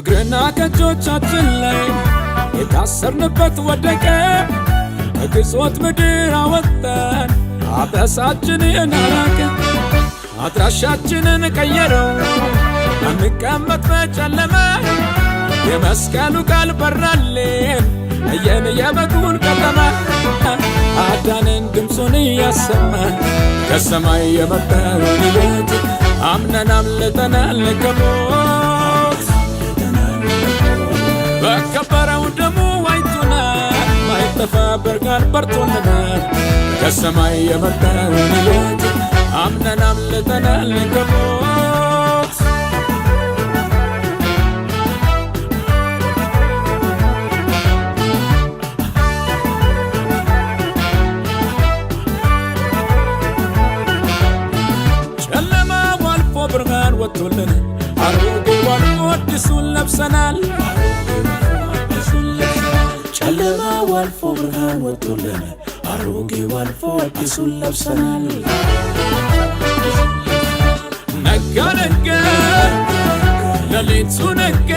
እግርና ከእጆቻችን ላይ የታሰርንበት ወደቀ ከግዞት ምድር አወጣን አበሳችንን አራቀ አድራሻችንን ቀየረው አንቀመጥ በጨለማ የመስቀሉ ቃል በራልን አየን የበጉን ከተማ አዳንን ድምፁን እያሰማን ከሰማይ የመጣውን ሕይወት አምነን አምልጠናል ከሞት በከበረው ደሙ ዋጅቶናል ማይጠፋ ብርሃን በርቶልናል ከሰማይ የመጣውን ሕይወት አምነን አምልጠናል ከሞት ብርሃን ወጥቶልን አሮጌው አልፎ አዲሱን ለብሰናል ጨለማው አልፎ ብርሃን ወጥቶልን አሮጌው አልፎ አዲሱን ለብሰናል ነጋ ነጋ ሌሊቱ ነጋ